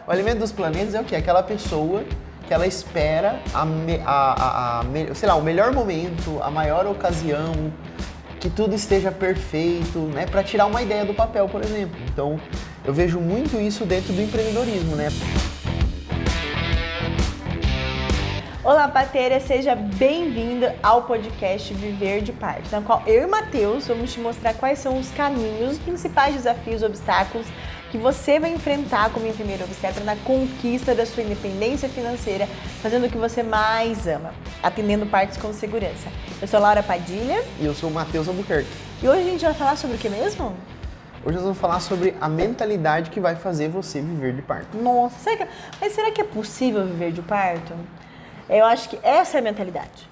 O alimento dos planetas é o quê? Aquela pessoa que ela espera sei lá, o melhor momento, a maior ocasião, que tudo esteja perfeito, né? Para tirar uma ideia do papel, por exemplo. Então, eu vejo muito isso dentro do empreendedorismo, né? Olá, parteira, seja bem-vindo ao podcast Viver de Parte, na qual eu e Matheus vamos te mostrar quais são os caminhos, os principais desafios, obstáculos que você vai enfrentar como enfermeira obstetra na conquista da sua independência financeira, fazendo o que você mais ama, atendendo partos com segurança. Eu sou a Laura Padilha. E eu sou o Matheus Albuquerque. E hoje a gente vai falar sobre o que mesmo? Hoje nós vamos falar sobre a mentalidade que vai fazer você viver de parto. Nossa, mas será que é possível viver de parto? Eu acho que essa é a mentalidade,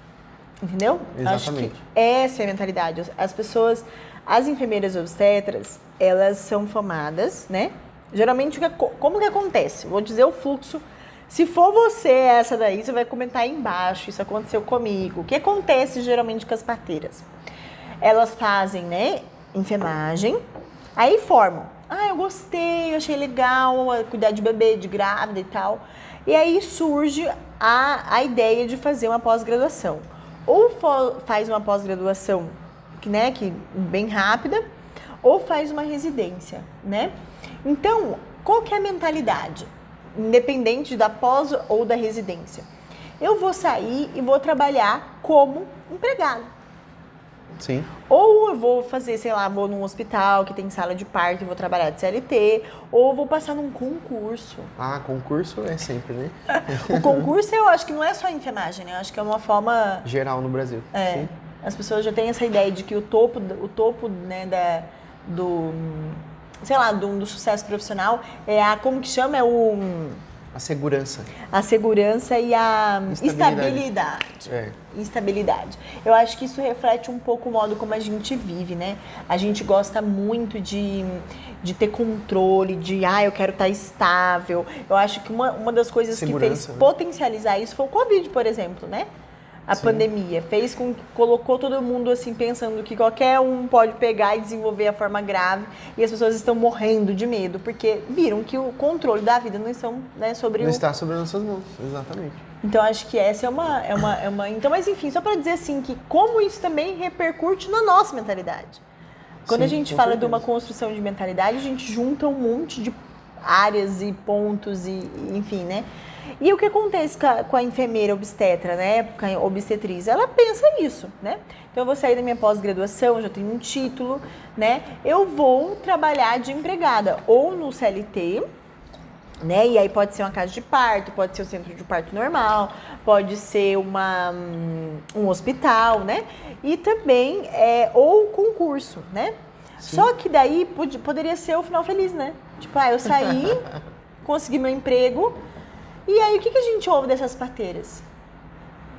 entendeu? Exatamente. Acho que essa é a mentalidade. As pessoas, as enfermeiras obstetras, elas são formadas, né? Geralmente, como que acontece? Vou dizer o fluxo. Se for você essa daí, você vai comentar aí embaixo, isso aconteceu comigo. O que acontece geralmente com as parteiras? Elas fazem, né, enfermagem, aí formam. Ah, eu gostei, eu achei legal cuidar de bebê, de grávida e tal. E aí surge a ideia de fazer uma pós-graduação. Ou faz uma pós-graduação que bem rápida, ou faz uma residência, né? Então, qual que é a mentalidade? Independente da pós ou da residência. Eu vou sair e vou trabalhar como empregado. Sim. Ou eu vou fazer, sei lá, vou num hospital que tem sala de parto e vou trabalhar de CLT, ou vou passar num concurso. Ah, concurso é sempre, né? O concurso eu acho que não é só enfermagem, né? Eu acho que é uma forma... geral no Brasil. É. Sim. As pessoas já têm essa ideia de que o topo né, do sucesso profissional é como que chama? A segurança. A segurança e a estabilidade. Estabilidade. Eu acho que isso reflete um pouco o modo como a gente vive, né? A gente gosta muito de ter controle, eu quero estar estável. Eu acho que uma das coisas que fez potencializar isso foi o Covid, por exemplo, né? A pandemia fez com que colocou todo mundo assim pensando que qualquer um pode pegar e desenvolver a forma grave, e as pessoas estão morrendo de medo porque viram que o controle da vida não está, né, está sobre nossas mãos, exatamente. Então acho que essa é uma então, mas enfim, só para dizer assim que como isso também repercute na nossa mentalidade. Quando a gente fala de uma construção de mentalidade, a gente junta um monte de áreas e pontos e enfim, né? E o que acontece com a enfermeira obstetra, né, com a obstetriz? Ela pensa nisso, né? Então eu vou sair da minha pós-graduação, já tenho um título, né? Eu vou trabalhar de empregada ou no CLT, né? E aí pode ser uma casa de parto, pode ser um centro de parto normal, pode ser um hospital, né? E também ou concurso, né? Sim. Só que daí poderia ser o final feliz, né? Tipo, eu saí, consegui meu emprego. E aí, o que a gente ouve dessas parteiras?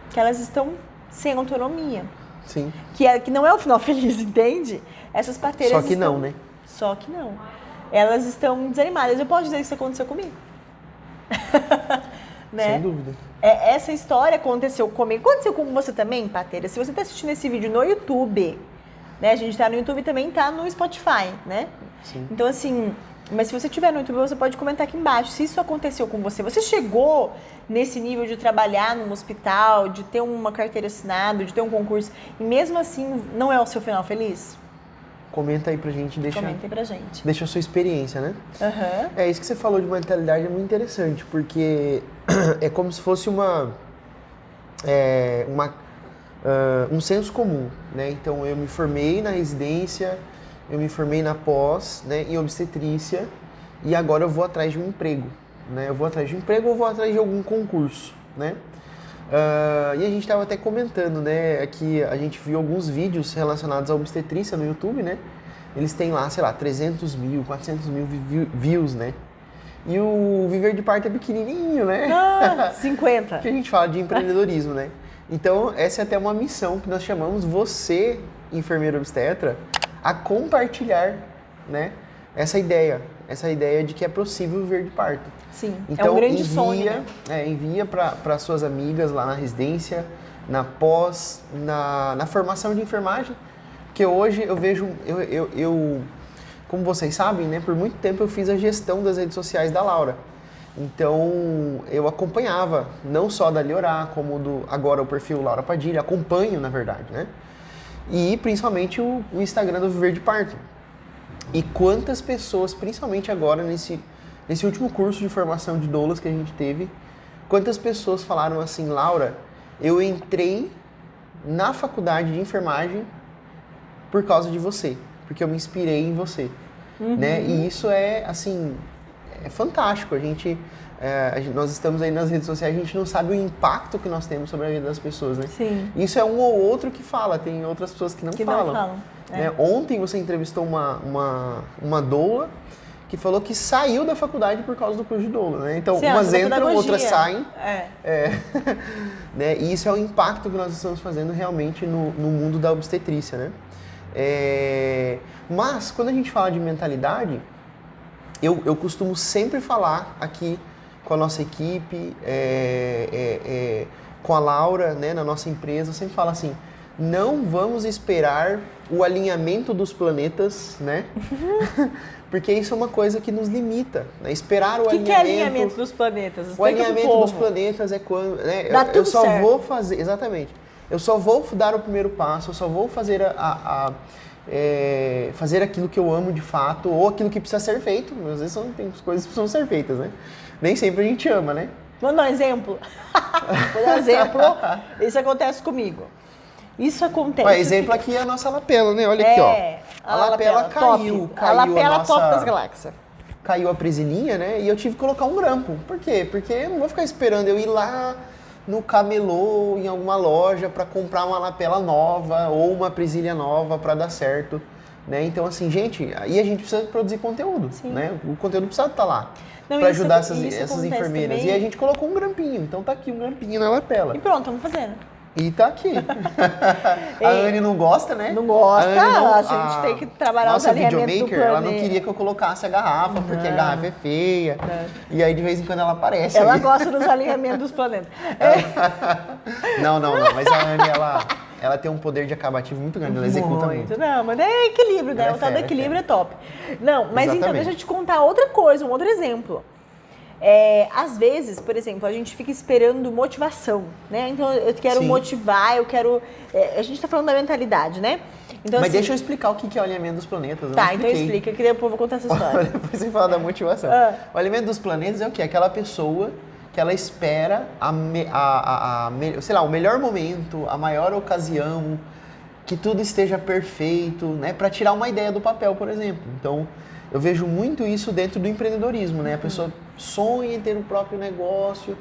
Que elas estão sem autonomia. Sim. Que não é o final feliz, entende? Essas parteiras Só que não, né? Só que não. Elas estão desanimadas. Eu posso dizer que isso aconteceu comigo. Né? Sem dúvida. Essa história aconteceu comigo. Aconteceu com você também, parteira? Se você está assistindo esse vídeo no YouTube, né? A gente está no YouTube e também está no Spotify, né? Sim. Então, assim... Mas se você estiver no YouTube, você pode comentar aqui embaixo. Se isso aconteceu com você, você chegou nesse nível de trabalhar num hospital, de ter uma carteira assinada, de ter um concurso, e mesmo assim não é o seu final feliz? Comenta aí pra gente. Comenta aí pra gente. Deixa a sua experiência, né? Uhum. É isso que você falou de mentalidade, é muito interessante, porque é como se fosse um senso comum, né? Então eu me formei na residência, eu me formei na pós, né, em obstetrícia, e agora eu vou atrás de um emprego, né? Eu vou atrás de um emprego ou vou atrás de algum concurso, né? E a gente estava até comentando, né, que a gente viu alguns vídeos relacionados à obstetrícia no YouTube, né? Eles têm lá, sei lá, 300 mil, 400 mil views, né? E o Viver de Parto é pequenininho, né? 50. Que a gente fala de empreendedorismo, né? Então, essa é até uma missão que nós chamamos você, enfermeira obstetra, a compartilhar, né, essa ideia de que é possível viver de parto. Sim, então, é um grande sonho, né? Envia para suas amigas lá na residência, na pós, na formação de enfermagem, porque hoje eu vejo, como vocês sabem, né, por muito tempo eu fiz a gestão das redes sociais da Laura. Então, eu acompanhava, não só da Liorá, como agora o perfil Laura Padilha, acompanho, na verdade, né? E principalmente o Instagram do Viver de Parto. E quantas pessoas, principalmente agora nesse último curso de formação de doulas que a gente teve, quantas pessoas falaram assim, Laura, eu entrei na faculdade de enfermagem por causa de você, porque eu me inspirei em você, né? E isso é, assim, é fantástico. Nós estamos aí nas redes sociais, a gente não sabe o impacto que nós temos sobre a vida das pessoas, né? Sim. Isso é um ou outro que fala, tem outras pessoas que não falam. Né? Ontem você entrevistou uma doula que falou que saiu da faculdade por causa do curso de doula, né? Então, umas entram, outras saem. Né? E isso é o impacto que nós estamos fazendo realmente no mundo da obstetrícia, né? Mas, quando a gente fala de mentalidade, eu costumo sempre falar aqui com a nossa equipe, com a Laura, né, na nossa empresa, eu sempre falo assim, não vamos esperar o alinhamento dos planetas, né? Porque isso é uma coisa que nos limita, né? Esperar o alinhamento... O que é alinhamento dos planetas? O alinhamento dos planetas é quando... Né, eu só vou fazer... Exatamente. Eu só vou dar o primeiro passo, eu só vou fazer fazer aquilo que eu amo de fato, ou aquilo que precisa ser feito. Às vezes tem coisas que precisam ser feitas, né? Nem sempre a gente ama, né? Vamos dar um exemplo? Vou dar um exemplo. Isso acontece comigo. Isso acontece. Por exemplo, aqui é a nossa lapela, né? Olha aqui, ó. A lapela caiu. A lapela top das galáxias. Caiu a presilhinha, né? E eu tive que colocar um grampo. Por quê? Porque eu não vou ficar esperando eu ir lá no camelô, em alguma loja, para comprar uma lapela nova ou uma presilha nova para dar certo, né? Então, assim, gente, aí a gente precisa produzir conteúdo, né? O conteúdo precisa estar lá para ajudar essas enfermeiras. Também. E a gente colocou um grampinho, então tá aqui um grampinho na lapela. E pronto, vamos fazendo. E tá aqui. A Anne não gosta, né? Não gosta, a gente tem que trabalhar os alinhamentos do planeta. Ela não queria que eu colocasse a garrafa, porque a garrafa é feia. E aí, de vez em quando, ela aparece. Ela gosta dos alinhamentos dos planetas. Não. Mas a Anne, ela tem um poder de acabativo muito grande, ela executa muito. Não, mas é equilíbrio, né? O tal do equilíbrio é top. Não, mas então, deixa eu te contar outra coisa, um outro exemplo. Às vezes, por exemplo, a gente fica esperando motivação, né? Então, eu quero motivar, eu quero... a gente tá falando da mentalidade, né? Então, mas deixa eu explicar o que é o alinhamento dos planetas. Tá, então explica, que depois eu vou contar essa história. Depois você fala da motivação. O alinhamento dos planetas é o quê? Aquela pessoa que ela espera sei lá, o melhor momento, a maior ocasião, que tudo esteja perfeito, né? Para tirar uma ideia do papel, por exemplo. Então, eu vejo muito isso dentro do empreendedorismo, né? A pessoa sonha em ter o próprio negócio,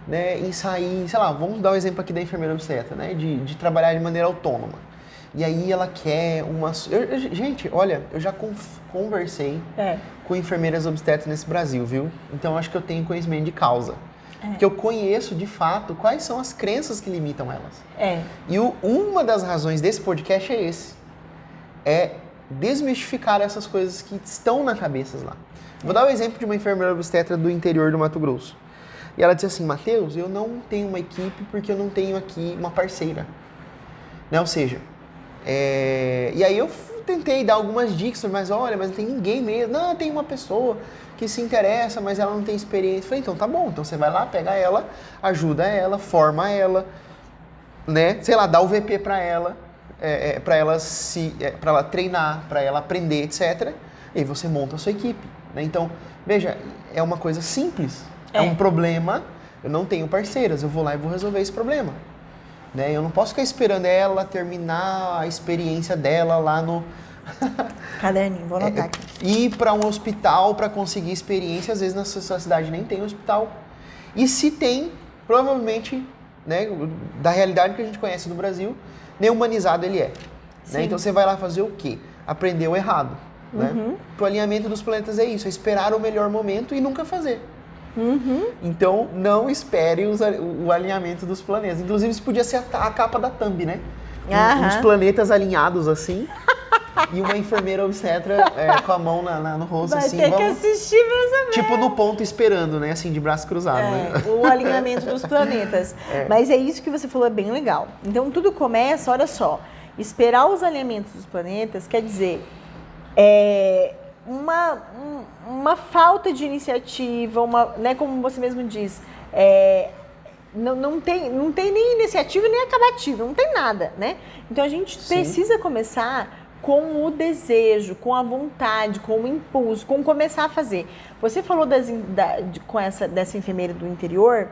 né? Em sair, sei lá, vamos dar um exemplo aqui da enfermeira obstetra, né? De trabalhar de maneira autônoma. E aí ela quer uma... gente, olha, eu já conversei com enfermeiras obstetras nesse Brasil, viu? Então, acho que eu tenho conhecimento de causa. Que eu conheço, de fato, quais são as crenças que limitam elas. E uma das razões desse podcast é esse. É desmistificar essas coisas que estão na cabeça lá. Vou dar o exemplo de uma enfermeira obstetra do interior do Mato Grosso. E ela disse assim, Matheus, eu não tenho uma equipe porque eu não tenho aqui uma parceira. Né? Ou seja, e aí eu tentei dar algumas dicas, mas olha, mas não tem ninguém mesmo. Não, tem uma pessoa que se interessa, mas ela não tem experiência. Eu falei, então tá bom, então você vai lá, pega ela, ajuda ela, forma ela, né? Sei lá, dá o VP para ela. Para ela treinar, para ela aprender, etc. E aí você monta a sua equipe. Né? Então, veja, é uma coisa simples. É um problema, eu não tenho parceiras, eu vou lá e vou resolver esse problema. Né? Eu não posso ficar esperando ela terminar a experiência dela lá no... Caderninho, vou anotar aqui. Ir para um hospital para conseguir experiência, às vezes na sua cidade nem tem hospital. E se tem, provavelmente, né, da realidade que a gente conhece do Brasil, nem humanizado ele é. Né? Então você vai lá fazer o quê? Aprender o errado. Né? O alinhamento dos planetas é isso, é esperar o melhor momento e nunca fazer. Então não espere o alinhamento dos planetas. Inclusive isso podia ser a capa da thumb, né? Os planetas alinhados assim. E uma enfermeira obstetra com a mão no rosto, vai assim. Vai ter que assistir pra saber. Tipo no ponto esperando, né? Assim, de braço cruzado. Né? O alinhamento dos planetas. Mas é isso que você falou, é bem legal. Então tudo começa, olha só, esperar os alinhamentos dos planetas quer dizer uma falta de iniciativa, né, como você mesmo diz, não tem nem iniciativa nem acabativa, não tem nada, né? Então a gente precisa começar com o desejo, com a vontade, com o impulso, com começar a fazer. Você falou dessa enfermeira do interior,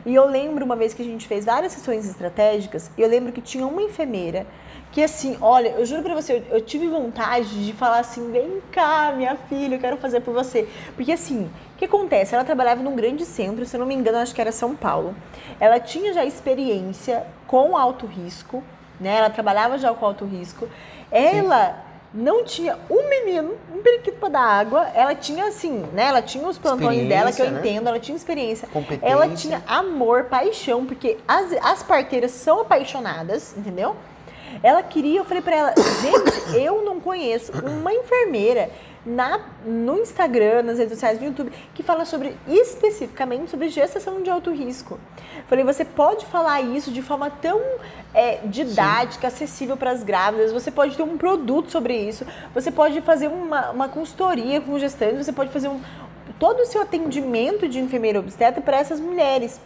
e eu lembro uma vez que a gente fez várias sessões estratégicas, e eu lembro que tinha uma enfermeira que assim, olha, eu juro pra você, eu tive vontade de falar assim, vem cá, minha filha, eu quero fazer por você. Porque assim, o que acontece? Ela trabalhava num grande centro, se eu não me engano, acho que era São Paulo. Ela tinha já experiência com alto risco, né? Ela trabalhava já com alto risco. Ela não tinha um menino, um periquito pra dar água. Ela tinha assim, né? Ela tinha os plantões dela, que eu entendo, ela tinha experiência. Ela tinha amor, paixão, porque as parteiras são apaixonadas, entendeu? Ela queria, eu falei pra ela, gente, eu não conheço uma enfermeira no Instagram, nas redes sociais, no YouTube, que fala especificamente sobre gestação de alto risco. Falei, você pode falar isso de forma tão didática, acessível para as grávidas, você pode ter um produto sobre isso, você pode fazer uma consultoria com gestantes, você pode fazer todo o seu atendimento de enfermeira obstetra para essas mulheres.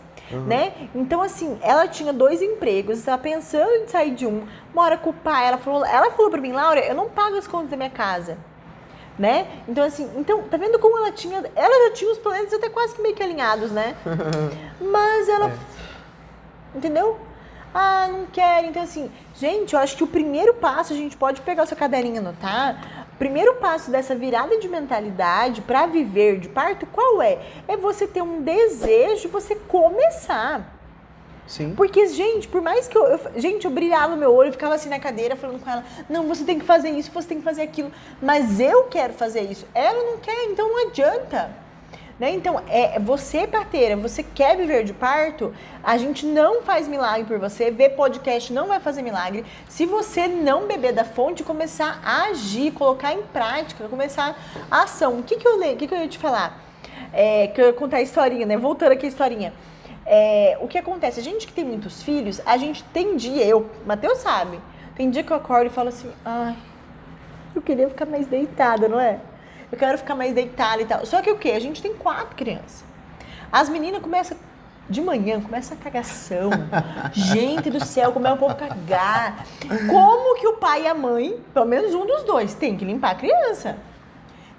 Né? Então, assim, ela tinha 2 empregos, estava pensando em sair de mora com o pai. Ela falou pra mim, Laura, eu não pago as contas da minha casa, né? Então, assim, tá vendo como ela já tinha os planetas até quase que meio que alinhados, né? Mas ela, entendeu? Ah, não quero. Então, assim, gente, eu acho que o primeiro passo, a gente pode pegar o seu caderninho e anotar. O primeiro passo dessa virada de mentalidade para viver de parto, qual é? É você ter um desejo, você começar. Sim. Porque, gente, por mais que eu brilhava o meu olho, ficava assim na cadeira falando com ela, não, você tem que fazer isso, você tem que fazer aquilo, mas eu quero fazer isso. Ela não quer, então não adianta. Né? Então, você, parteira, você quer viver de parto, a gente não faz milagre por você, ver podcast não vai fazer milagre. Se você não beber da fonte, começar a agir, colocar em prática, começar a ação. O que eu ia te falar? Que eu ia contar a historinha, né? Voltando aqui a historinha. O que acontece? A gente que tem muitos filhos, a gente tem dia, Matheus sabe, tem dia que eu acordo e falo assim, ai, eu queria ficar mais deitada, não é? Eu quero ficar mais deitada e tal. Só que o quê? A gente tem 4 crianças. As meninas começam de manhã, começa a cagação. Gente do céu, como é um pouco cagar. Como que o pai e a mãe, pelo menos um dos dois, tem que limpar a criança?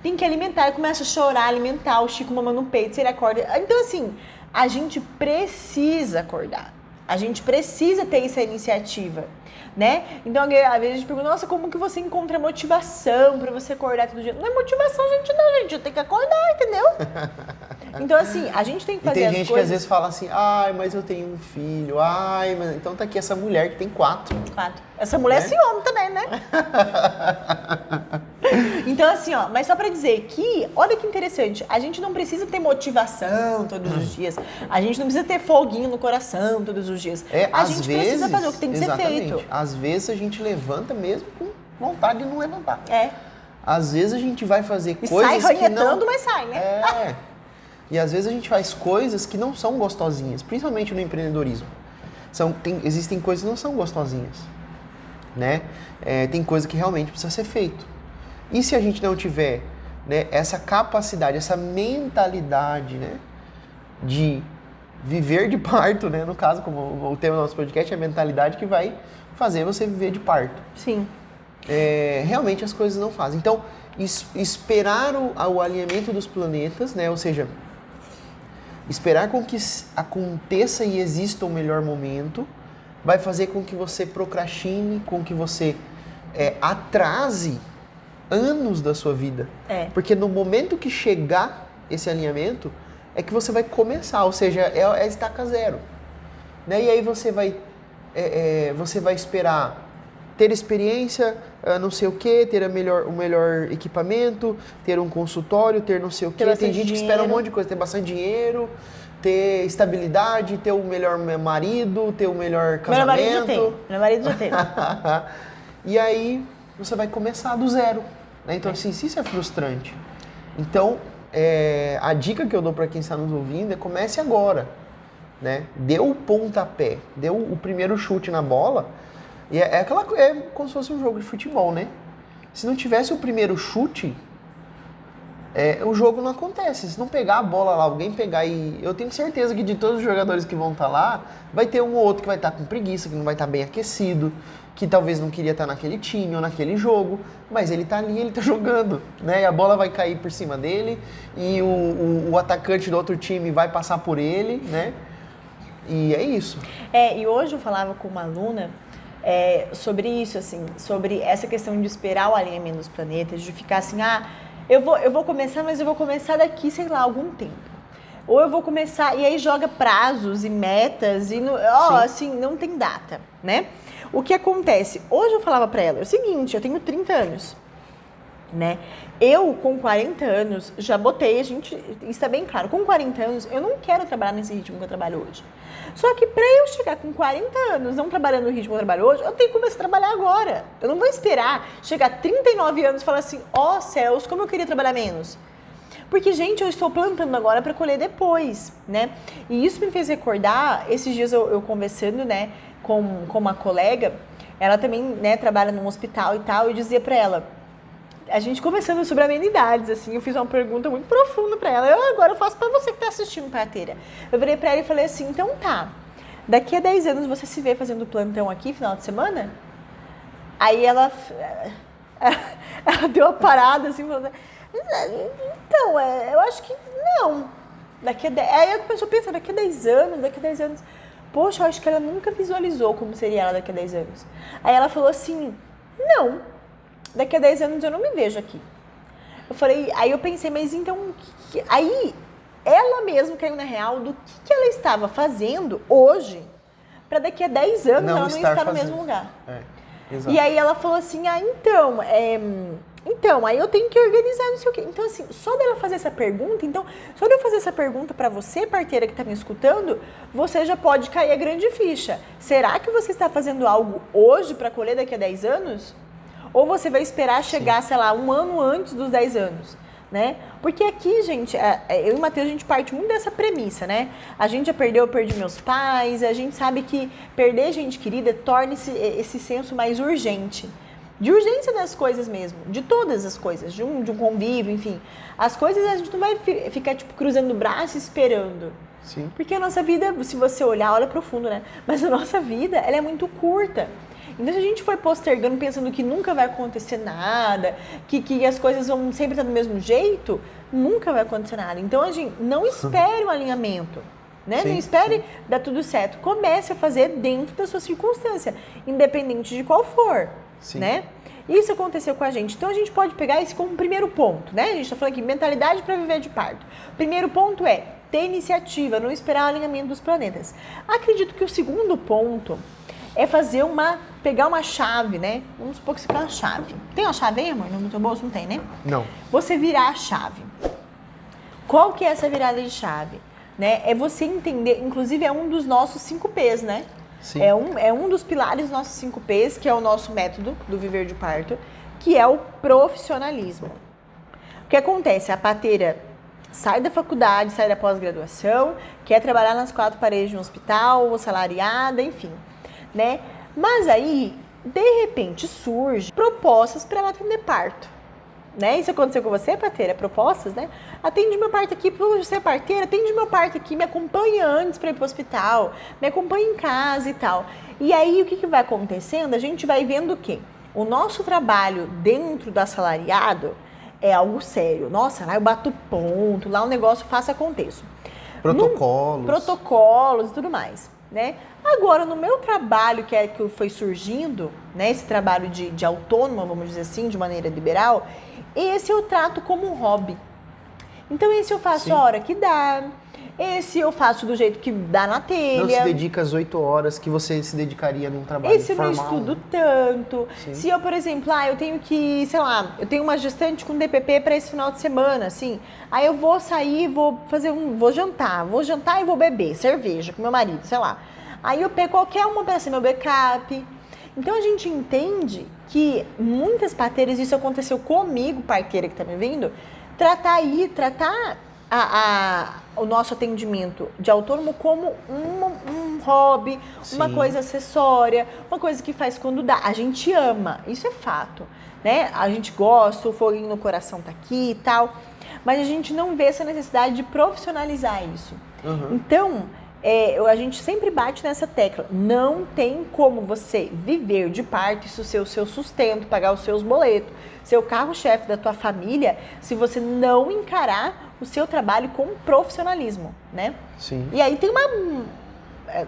Tem que alimentar, começa a chorar, alimentar, o Chico mamando no peito, se ele acorda. Então, assim, a gente precisa acordar. A gente precisa ter essa iniciativa, né? Então, às vezes a gente pergunta, nossa, como que você encontra motivação pra você acordar todo dia? Não é motivação, gente, não, gente. Eu tenho que acordar, entendeu? Então, assim, a gente tem que fazer as coisas... E tem gente que às vezes fala assim, ai, mas eu tenho um filho, ai, mas... Então tá aqui essa mulher que tem 4. 4. Essa mulher é esse homem também, né? Então, assim, ó, mas só pra dizer que, olha que interessante, a gente não precisa ter motivação todos os dias, a gente não precisa ter foguinho no coração todos os dias. A gente precisa fazer o que tem que ser feito. Às vezes a gente levanta mesmo com vontade de não levantar. Às vezes a gente vai fazer e coisas sai que não... mas sai, né? E às vezes a gente faz coisas que não são gostosinhas, principalmente no empreendedorismo. Existem coisas que não são gostosinhas, né? Tem coisa que realmente precisa ser feito. E se a gente não tiver, né, essa capacidade, essa mentalidade, né, de viver de parto, né? No caso, como o tema do nosso podcast é a mentalidade que vai fazer você viver de parto. Sim. Realmente as coisas não fazem. Então, esperar o alinhamento dos planetas, né? Ou seja, esperar com que aconteça e exista o melhor momento, vai fazer com que você procrastine, com que você atrase anos da sua vida. Porque no momento que chegar esse alinhamento, é que você vai começar, ou seja, é estaca zero. Né? E aí você vai esperar ter experiência, não sei o quê, ter o melhor equipamento, ter um consultório, ter não sei o quê. Tem gente que espera um monte de coisa, ter bastante dinheiro, ter estabilidade, ter o melhor marido, ter o melhor casamento. Meu marido já tem. E aí você vai começar do zero. Né? Então, assim, isso é frustrante. Então, a dica que eu dou para quem está nos ouvindo é comece agora. Né? Dê o pontapé, dê o primeiro chute na bola. E é como se fosse um jogo de futebol, né? Se não tivesse o primeiro chute, o jogo não acontece. Se não pegar a bola lá, alguém pegar e... Eu tenho certeza que de todos os jogadores que vão estar lá, vai ter um ou outro que vai estar com preguiça, que não vai estar bem aquecido, que talvez não queria estar naquele time ou naquele jogo, mas ele tá ali, ele tá jogando, né? E a bola vai cair por cima dele e o atacante do outro time vai passar por ele, né? E é isso. E hoje eu falava com uma aluna sobre isso, assim, sobre essa questão de esperar o alinhamento dos planetas, de ficar assim, eu vou começar, mas eu vou começar daqui, sei lá, algum tempo. Ou eu vou começar, e aí joga prazos e metas, e assim, não tem data, né? O que acontece? Hoje eu falava pra ela, é o seguinte, eu tenho 30 anos, né? Eu, com 40 anos, já botei, isso é bem claro, com 40 anos, eu não quero trabalhar nesse ritmo que eu trabalho hoje. Só que pra eu chegar com 40 anos, não trabalhando no ritmo que eu trabalho hoje, eu tenho que começar a trabalhar agora. Eu não vou esperar chegar a 39 anos e falar assim, céus, como eu queria trabalhar menos. Porque, gente, eu estou plantando agora para colher depois, né? E isso me fez recordar, esses dias eu conversando, né, com uma colega, ela também, né, trabalha num hospital e tal, e dizia para ela, a gente conversando sobre amenidades, assim, eu fiz uma pergunta muito profunda para ela, agora eu faço para você que está assistindo, parteira. Eu virei para ela e falei assim, então tá, daqui a 10 anos você se vê fazendo plantão aqui, final de semana? Aí ela deu uma parada, assim, falou, então, eu acho que não. Aí eu começou a pensar, daqui a 10 anos, poxa, eu acho que ela nunca visualizou como seria ela daqui a 10 anos. Aí ela falou assim, não, daqui a 10 anos eu não me vejo aqui. Eu falei, aí eu pensei, mas então, aí ela mesma caiu na real do que ela estava fazendo hoje para daqui a 10 anos ela não estar no mesmo lugar. Exato. E aí ela falou assim, então, aí eu tenho que organizar, não sei o quê. Então, assim, só dela fazer essa pergunta, só de eu fazer essa pergunta pra você, parteira que tá me escutando, você já pode cair a grande ficha. Será que você está fazendo algo hoje pra colher daqui a 10 anos? Ou você vai esperar chegar, sei lá, um ano antes dos 10 anos, né? Porque aqui, gente, eu e o Matheus, a gente parte muito dessa premissa, né? A gente já eu perdi meus pais, a gente sabe que perder gente querida torna esse senso mais urgente. De urgência das coisas mesmo, de todas as coisas, de um convívio, enfim. As coisas a gente não vai ficar, tipo, cruzando o braço esperando. Sim. Porque a nossa vida, se você olhar, olha profundo, né? Mas a nossa vida, ela é muito curta. Então, se a gente for postergando, pensando que nunca vai acontecer nada, que as coisas vão sempre estar do mesmo jeito, nunca vai acontecer nada. Então, a gente não espere um alinhamento. Né? Sim, não espere dar tudo certo. Comece a fazer dentro da sua circunstância, independente de qual for. Sim. Né? Isso aconteceu com a gente. Então a gente pode pegar isso como primeiro ponto, né? A gente está falando aqui, mentalidade para viver de parto. O primeiro ponto é ter iniciativa, não esperar o alinhamento dos planetas. Acredito que o segundo ponto é pegar uma chave, né? Vamos supor que você quer uma chave. Tem uma chave aí, amor? No teu bolso não tem, né? Não. Você virar a chave. Qual que é essa virada de chave? Né? É você entender, inclusive é um dos nossos 5 P's, né? Sim. É um dos pilares dos nossos 5 P's, que é o nosso método do viver de parto, que é o profissionalismo. O que acontece? A parteira sai da faculdade, sai da pós-graduação, quer trabalhar nas 4 paredes de um hospital, assalariada, enfim, né? Mas aí, de repente, surgem propostas para ela atender parto. Né? Isso aconteceu com você, parteira? Propostas, né? Atende meu parto aqui, você é parteira, atende meu parto aqui, me acompanha antes para ir para o hospital, me acompanha em casa e tal. E aí, o que vai acontecendo? A gente vai vendo o quê? O nosso trabalho dentro do assalariado é algo sério. Nossa, lá eu bato ponto, lá o negócio faça aconteça. Protocolos e tudo mais, né? Agora, no meu trabalho, que foi surgindo, né? Esse trabalho de autônoma, vamos dizer assim, de maneira liberal, esse eu trato como um hobby. Então, esse eu faço a hora que dá. Esse eu faço do jeito que dá na telha. Não se dedica às 8 horas que você se dedicaria num trabalho formal. Esse eu não estudo tanto. Sim. Se eu, por exemplo, eu tenho que, sei lá, eu tenho uma gestante com DPP para esse final de semana, assim. Aí eu vou sair, vou jantar e vou beber cerveja com meu marido, sei lá. Aí eu pego qualquer uma para ser meu backup. Então a gente entende que muitas parteiras, isso aconteceu comigo, parteira que tá me vendo, tratar o nosso atendimento de autônomo como um hobby, sim, uma coisa acessória, uma coisa que faz quando dá. A gente ama, isso é fato, né? A gente gosta, o foguinho no coração tá aqui e tal. mas a gente não vê essa necessidade de profissionalizar isso. Uhum. Então, a gente sempre bate nessa tecla. Não tem como você viver de parto, isso ser o seu sustento, pagar os seus boletos, ser o carro-chefe da tua família, se você não encarar o seu trabalho com profissionalismo, né? Sim. E aí tem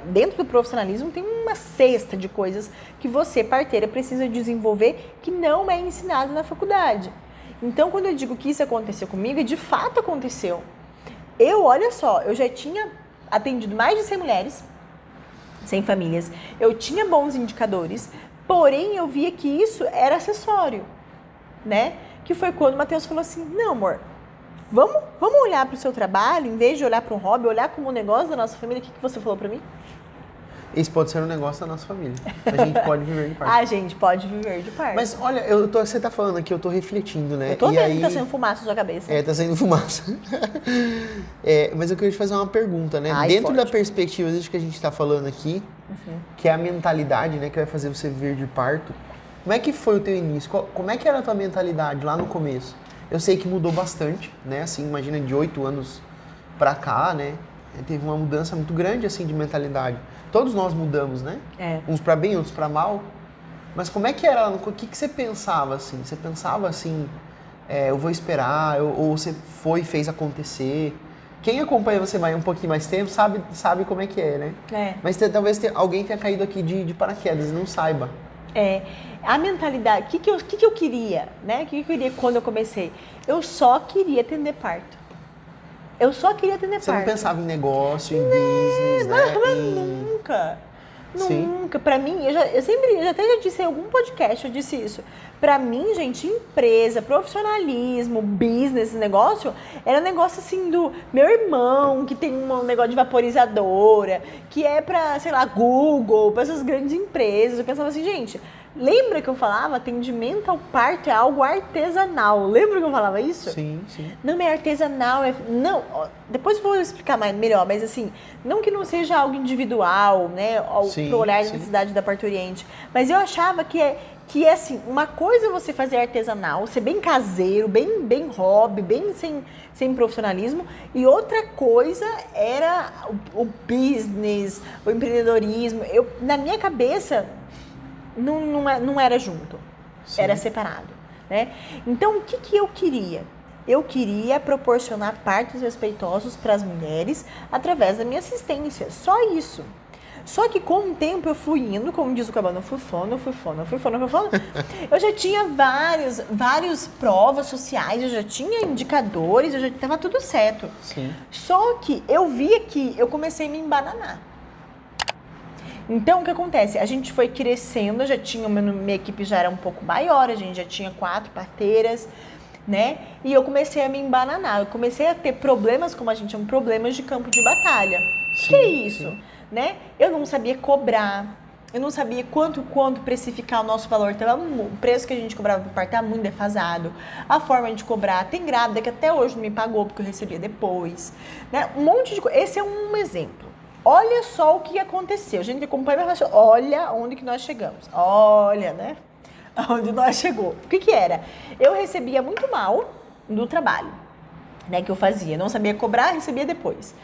dentro do profissionalismo tem uma cesta de coisas que você, parteira, precisa desenvolver que não é ensinado na faculdade. Então, quando eu digo que isso aconteceu comigo, de fato aconteceu. Olha só, eu já tinha atendido mais de 100 mulheres, 100 famílias. Eu tinha bons indicadores, porém eu via que isso era acessório, né? Que foi quando o Matheus falou assim, não, amor, vamos olhar para o seu trabalho, em vez de olhar para um hobby, olhar como um negócio da nossa família. O que você falou para mim? Esse pode ser um negócio da nossa família. A gente pode viver de parto. A gente pode viver de parto. Mas olha, você tá falando aqui, eu tô refletindo, né? Eu tô vendo que tá saindo fumaça na sua cabeça. Tá saindo fumaça. Mas eu queria te fazer uma pergunta, né? Dentro da perspectiva disso que a gente tá falando aqui, que é a mentalidade, né? Que vai fazer você viver de parto. Como é que foi o teu início? Como é que era a tua mentalidade lá no começo? Eu sei que mudou bastante, né? Assim, imagina de 8 anos pra cá, né? Teve uma mudança muito grande, assim, de mentalidade. Todos nós mudamos, né? Uns pra bem, outros pra mal. Mas como é que era? O que você pensava, assim? Você pensava, assim, eu vou esperar, ou você foi e fez acontecer? Quem acompanha você mais um pouquinho mais tempo sabe como é que é, né? Mas talvez alguém tenha caído aqui de paraquedas e não saiba. A mentalidade, o que eu queria, né? O que eu queria quando eu comecei? Eu só queria atender parto. Eu só queria atender parto. Você não pensava em negócio, em business, né? Nunca. Sim. Nunca. Pra mim, eu até já disse em algum podcast, eu disse isso. Pra mim, gente, empresa, profissionalismo, business, esse negócio, era negócio assim do meu irmão, que tem um negócio de vaporizadora, que é pra, sei lá, Google, pra essas grandes empresas. Eu pensava assim, gente, lembra que eu falava atendimento ao parto é algo artesanal? Lembra que eu falava isso? Sim. Não é artesanal, não. Depois eu vou explicar melhor, mas assim, não que não seja algo individual, né? Pro olhar da necessidade da parturiente. Mas eu achava que assim, uma coisa é você fazer artesanal, ser bem caseiro, bem hobby, bem sem profissionalismo, e outra coisa era o business, o empreendedorismo. Na minha cabeça, não era junto, era separado, né? Então, o que eu queria? Eu queria proporcionar partos respeitosos para as mulheres através da minha assistência, só isso. Só que com o tempo eu fui indo, como diz o Cabana, eu fui fono. Eu já tinha várias provas sociais, eu já tinha indicadores, eu já estava tudo certo. Sim. Só que eu via que eu comecei a me embananar. Então, o que acontece? A gente foi crescendo, minha equipe já era um pouco maior, a gente já tinha 4 parteiras, né? E eu comecei a me embananar, eu comecei a ter problemas, como a gente chama, problemas de campo de batalha. O que é isso? Né? Eu não sabia cobrar, eu não sabia quanto precificar o nosso valor. Então, o preço que a gente cobrava por parto estava muito defasado. A forma de cobrar, tem grávida que até hoje não me pagou porque eu recebia depois, né? Um monte de coisa. Esse é um exemplo. Olha só o que aconteceu. A gente acompanha minha relação. Olha onde que nós chegamos. Olha, né? Onde nós chegou. O que era? Eu recebia muito mal do trabalho, né, que eu fazia. Não sabia cobrar, recebia depois.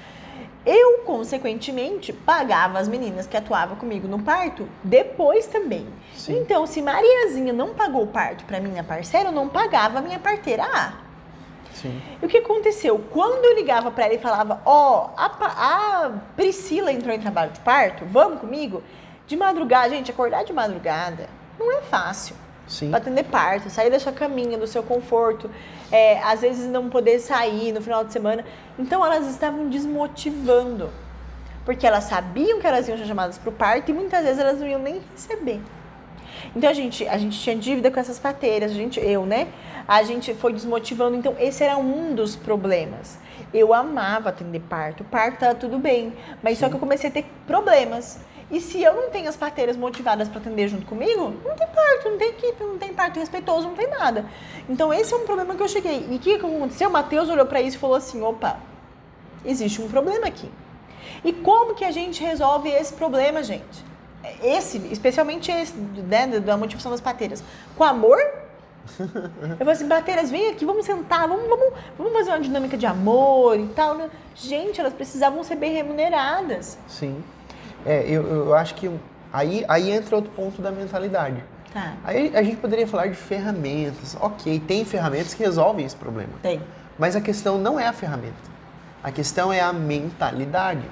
Eu, consequentemente, pagava as meninas que atuavam comigo no parto depois também. Sim. Então, se Mariazinha não pagou o parto para minha parceira, eu não pagava a minha parteira A. Sim. E o que aconteceu? Quando eu ligava para ela e falava, a Priscila entrou em trabalho de parto, vamos comigo? De madrugada, gente, acordar de madrugada não é fácil. Para atender parto, sair da sua caminha, do seu conforto, às vezes não poder sair no final de semana. Então elas estavam desmotivando, porque elas sabiam que elas iam ser chamadas para o parto e muitas vezes elas não iam nem receber. Então a gente tinha dívida com essas parteiras, né? A gente foi desmotivando, então esse era um dos problemas. Eu amava atender parto, o parto estava tudo bem, mas só que eu comecei a ter problemas. E se eu não tenho as parteiras motivadas para atender junto comigo, não tem parto, não tem equipe, não tem parto respeitoso, não tem nada. Então esse é um problema que eu cheguei. E o que aconteceu? O Matheus olhou para isso e falou assim, opa, existe um problema aqui. E como que a gente resolve esse problema, gente? Especialmente esse, né, da motivação das parteiras. Com amor Eu falo assim, parteiras, vem aqui, vamos sentar, vamos fazer uma dinâmica de amor e tal. Né? Gente, elas precisavam ser bem remuneradas. Sim. Eu acho que aí entra outro ponto da mentalidade. Tá. Aí a gente poderia falar de ferramentas. Ok, tem ferramentas que resolvem esse problema. Tem. Mas a questão não é a ferramenta. A questão é a mentalidade.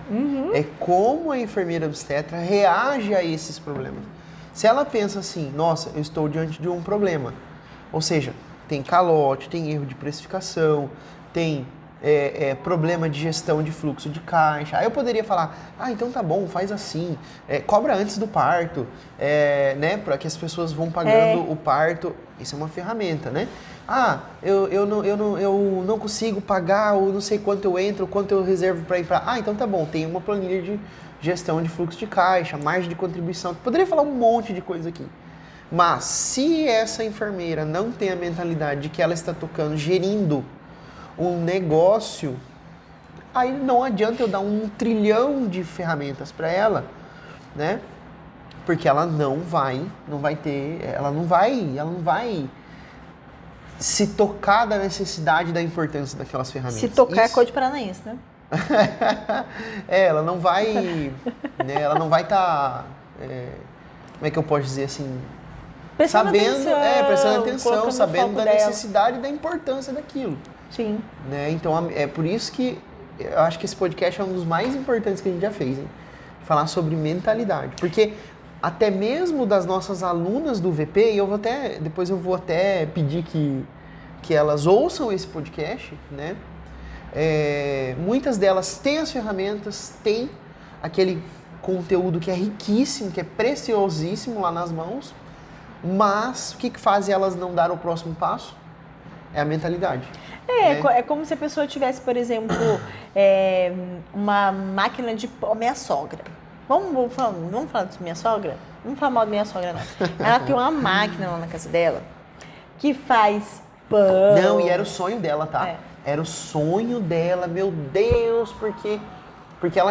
É como a enfermeira obstetra reage a esses problemas. Se ela pensa assim, nossa, eu estou diante de um problema. Ou seja, tem calote, tem erro de precificação, tem problema de gestão de fluxo de caixa. Aí eu poderia falar, então tá bom, faz assim, cobra antes do parto, né, para que as pessoas vão pagando o parto. Isso é uma ferramenta, né? Eu não consigo pagar, ou não sei quanto eu entro, quanto eu reservo para ir para... então tá bom, tem uma planilha de gestão de fluxo de caixa, margem de contribuição. Poderia falar um monte de coisa aqui. Mas se essa enfermeira não tem a mentalidade de que ela está tocando, gerindo um negócio, aí não adianta eu dar 1 trilhão de ferramentas para ela, né? Porque ela não vai se tocar da necessidade, da importância daquelas ferramentas. Se tocar é Código Paranaense, né? Ela não vai, né, ela não vai estar, como é que eu posso dizer assim, prestando atenção, sabendo da necessidade e da importância daquilo. Sim. Né? Então é por isso que eu acho que esse podcast é um dos mais importantes que a gente já fez, hein? Falar sobre mentalidade, porque até mesmo das nossas alunas do VP, e depois eu vou até pedir que elas ouçam esse podcast, né? Muitas delas têm as ferramentas, têm aquele conteúdo que é riquíssimo, que é preciosíssimo lá nas mãos, mas o que faz elas não dar o próximo passo? É a mentalidade. É como se a pessoa tivesse, por exemplo, uma máquina de pão. Minha sogra. Vamos falar de minha sogra? Não falar mal da minha sogra, não. Ela tem uma máquina lá na casa dela que faz pão. Não, e era o sonho dela, tá? Era o sonho dela, meu Deus, porque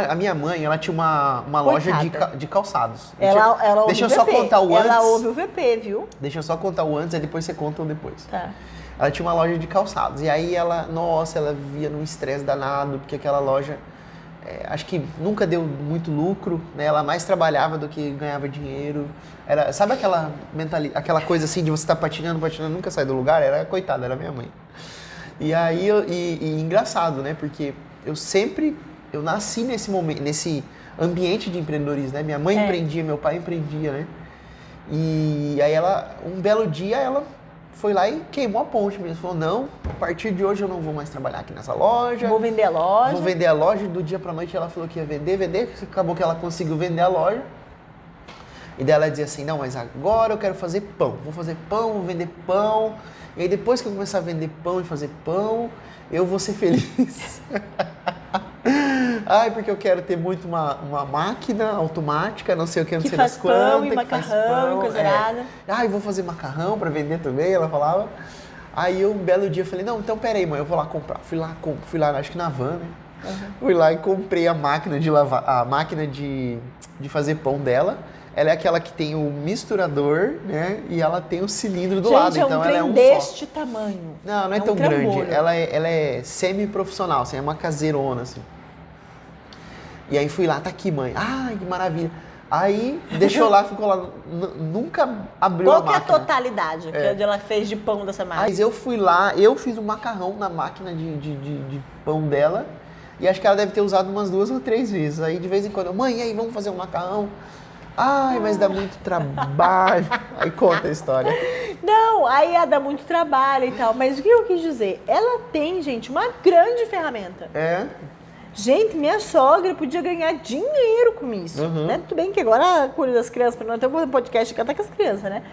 a minha mãe, ela tinha uma loja de calçados. Deixa eu só contar o antes. Ela ouve o VP, viu? Deixa eu só contar o antes, aí depois você conta o depois. Tá. Ela tinha uma loja de calçados. E aí ela vivia num estresse danado, porque aquela loja, acho que nunca deu muito lucro, né? Ela mais trabalhava do que ganhava dinheiro. Sabe aquela coisa assim de você estar patinando, nunca sai do lugar? Coitada, era minha mãe. E aí, engraçado, né? Porque eu nasci nesse ambiente de empreendedorismo, né? Minha mãe empreendia, meu pai empreendia, né? E aí um belo dia, ela foi lá e queimou a ponte mesmo. Falou, não, a partir de hoje eu não vou mais trabalhar aqui nessa loja. Vou vender a loja. Vou vender a loja. Do dia pra noite ela falou que ia vender. Acabou que ela conseguiu vender a loja. E daí ela dizia assim, não, mas agora eu quero fazer pão. Vou fazer pão, vou vender pão. E aí depois que eu começar a vender pão e fazer pão, eu vou ser feliz. Porque eu quero ter muito uma máquina automática, não sei o que, não sei das quantas. Pão e macarrão e coisa errada. Vou fazer macarrão para vender também, ela falava. Aí um belo dia eu falei, não, então peraí, mãe, eu vou lá comprar. Fui lá, acho que na van, né? Fui lá e comprei a máquina de lavar, a máquina de fazer pão dela. Ela é aquela que tem o misturador, né? E ela tem o cilindro do lado. Então ela é um deste tamanho. Não é tão grande. Ela é semi-profissional, assim, é uma caseirona, assim. E aí fui lá, tá aqui, mãe. Ai, que maravilha. Aí deixou lá, ficou lá, nunca abriu a máquina. Qual que é a totalidade que ela fez de pão dessa máquina? Mas eu fui lá, eu fiz um macarrão na máquina de pão dela. E acho que ela deve ter usado umas 2 ou 3 vezes. Aí de vez em quando, mãe, aí vamos fazer um macarrão? Mas dá muito trabalho. Aí conta a história. Não, aí dá muito trabalho e tal. Mas o que eu quis dizer? Ela tem, gente, uma grande ferramenta. Gente, minha sogra podia ganhar dinheiro com isso. Né? Tudo bem que agora cuida das crianças, para não ter um podcast que ela tá com as crianças, né?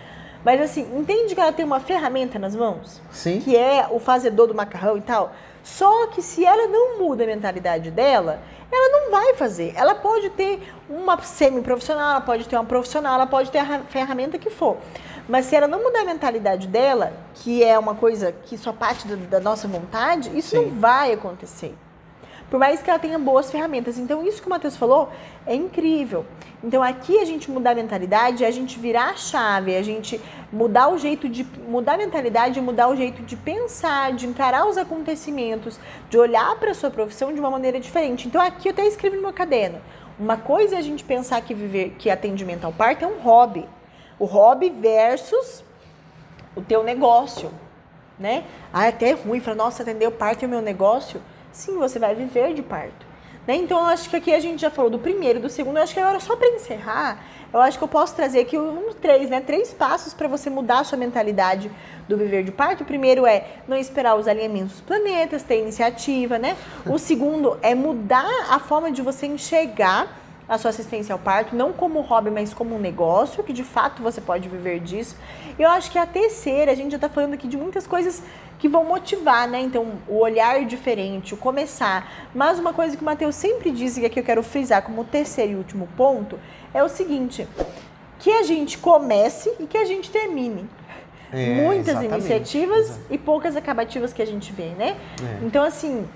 Mas assim, entende que ela tem uma ferramenta nas mãos? Sim. Que é o fazedor do macarrão e tal. Só que se ela não muda a mentalidade dela, ela não vai fazer. Ela pode ter uma semi-profissional, ela pode ter uma profissional, ela pode ter a ferramenta que for. Mas se ela não mudar a mentalidade dela, que é uma coisa que só parte da nossa vontade, isso não vai acontecer. por mais que ela tenha boas ferramentas. Então, isso que o Matheus falou é incrível. Então, aqui a gente mudar a mentalidade, a gente virar a chave, a gente mudar o jeito de... Mudar a mentalidade é mudar o jeito de pensar, de encarar os acontecimentos, de olhar para a sua profissão de uma maneira diferente. Então, aqui eu até escrevo no meu caderno. Uma coisa é a gente pensar que atendimento ao parto é um hobby. O hobby versus o teu negócio, né? Ah, é até ruim. Falar, nossa, atender o parto é o meu negócio. Sim, você vai viver de parto. Né? Então, eu acho que aqui a gente já falou do primeiro e do segundo. Eu acho que agora, só para encerrar, eu acho que eu posso trazer aqui três passos para você mudar a sua mentalidade do viver de parto. O primeiro é não esperar os alinhamentos dos planetas, ter iniciativa, né? O segundo é mudar a forma de você enxergar a sua assistência ao parto, não como hobby, mas como um negócio, que de fato você pode viver disso. Eu acho que a terceira, a gente já está falando aqui de muitas coisas que vão motivar, né? Então, o olhar diferente, o começar. Mas uma coisa que o Matheus sempre diz, e aqui eu quero frisar como terceiro e último ponto, é o seguinte, que a gente comece e que a gente termine. Muitas iniciativas e poucas acabativas que a gente vê, né? Então, assim,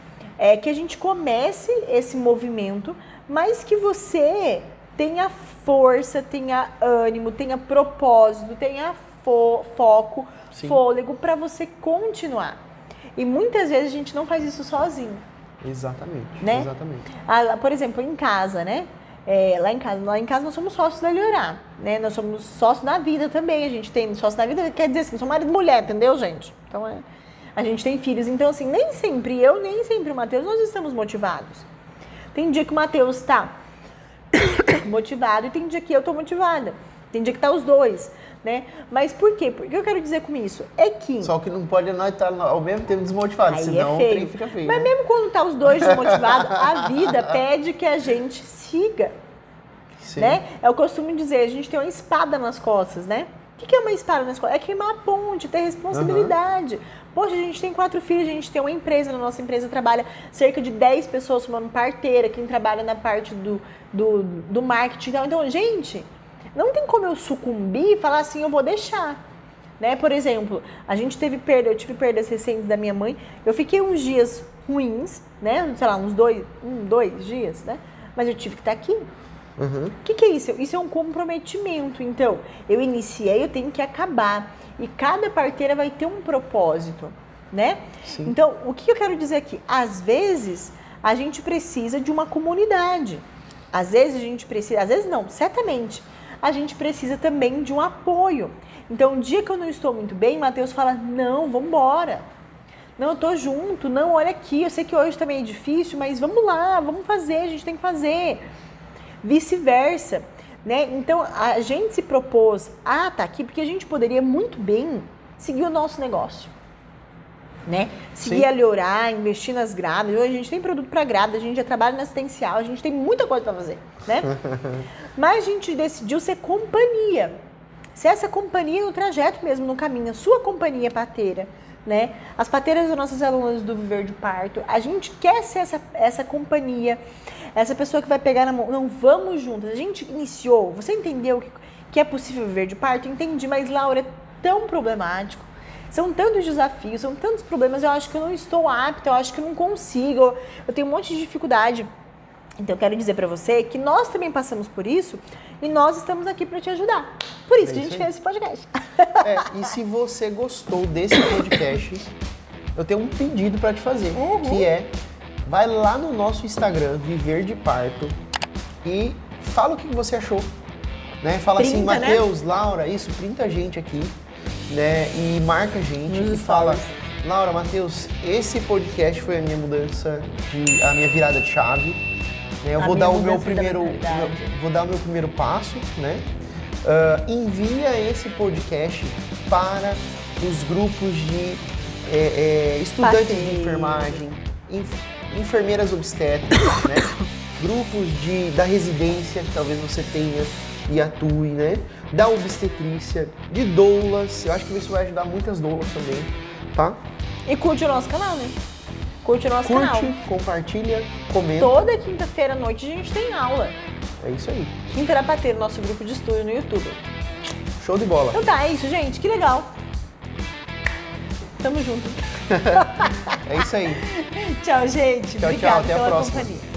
que a gente comece esse movimento, mas que você tenha força, tenha ânimo, tenha propósito, tenha foco, fôlego para você continuar. E muitas vezes a gente não faz isso sozinho. Exatamente, né? Exatamente. Por exemplo, em casa, né? Lá em casa nós somos sócios da Eliorar, né? Nós somos sócios da vida também. A gente tem sócio da vida, quer dizer assim, somos marido e mulher, entendeu, gente? Então, a gente tem filhos. Então, assim, nem sempre o Matheus, nós estamos motivados. Tem dia que o Matheus está motivado e tem dia que eu estou motivada. Tem dia que tá os dois, né? Mas por quê? Porque eu quero dizer com isso é que... Só que não pode nós estar ao mesmo tempo desmotivados, senão o trem fica feio. Mas mesmo quando tá os dois desmotivados, a vida pede que a gente siga. Sim. Né? Eu costumo dizer, a gente tem uma espada nas costas, né? O que é uma espada nas costas? É queimar a ponte, ter responsabilidade. Poxa, a gente tem 4 filhos, a gente tem uma empresa, na nossa empresa trabalha cerca de 10 pessoas somando parteira, quem trabalha na parte do marketing. Então, gente, não tem como eu sucumbir e falar assim, eu vou deixar. Né? Por exemplo, eu tive perdas recentes da minha mãe, eu fiquei uns dias ruins, né? Sei lá, uns 2 dias, né? Mas eu tive que estar aqui. O que é isso? Isso é um comprometimento. Então, eu iniciei, eu tenho que acabar. E cada parteira vai ter um propósito, né? Sim. Então, o que eu quero dizer aqui? Às vezes, a gente precisa de uma comunidade. Às vezes não, certamente. A gente precisa também de um apoio. Então, um dia que eu não estou muito bem, Matheus fala, não, vamos embora. Não, eu tô junto, não, olha aqui, eu sei que hoje também é difícil, mas vamos lá, vamos fazer, a gente tem que fazer. Vice-versa, né? Então, a gente se propôs a estar aqui porque a gente poderia muito bem seguir o nosso negócio, né? Seguir a Eliorar, investir nas grávidas. Hoje a gente tem produto para grávida, a gente já trabalha na assistencial, a gente tem muita coisa para fazer, né? Mas a gente decidiu ser companhia. Ser essa companhia no trajeto mesmo, no caminho, a sua companhia parteira, né? As parteiras das nossas alunas do Viver de Parto, a gente quer ser essa companhia, essa pessoa que vai pegar na mão, não, vamos juntas. A gente iniciou, você entendeu que é possível viver de parto? Entendi, mas Laura, é tão problemático, são tantos desafios, são tantos problemas, eu acho que eu não estou apta, eu acho que eu não consigo, eu tenho um monte de dificuldade. Então, eu quero dizer para você que nós também passamos por isso e nós estamos aqui para te ajudar. Por isso que a gente fez esse podcast. E se você gostou desse podcast, eu tenho um pedido para te fazer, que é, vai lá no nosso Instagram, Viver de Parto, e fala o que você achou. Né? Fala assim, Matheus, né? Laura, isso, printa a gente aqui, né? E marca a gente e fala, Laura, Matheus, esse podcast foi a minha mudança, a minha virada de chave. Eu vou dar o meu primeiro passo, né? Envia esse podcast para os grupos de estudantes de enfermagem, enfermeiras obstétricas, né? Grupos da residência que talvez você tenha e atue, né? Da obstetrícia, de doulas. Eu acho que isso vai ajudar muitas doulas também, tá? E curte o nosso canal, né? Curte o nosso canal. Compartilha, comenta. Toda quinta-feira à noite a gente tem aula. É isso aí. Quinta era pra ter no nosso grupo de estudo no YouTube. Show de bola. Então tá, é isso, gente. Que legal. Tamo junto. É isso aí. Tchau, gente. Tchau, Obrigada até a pela próxima. companhia.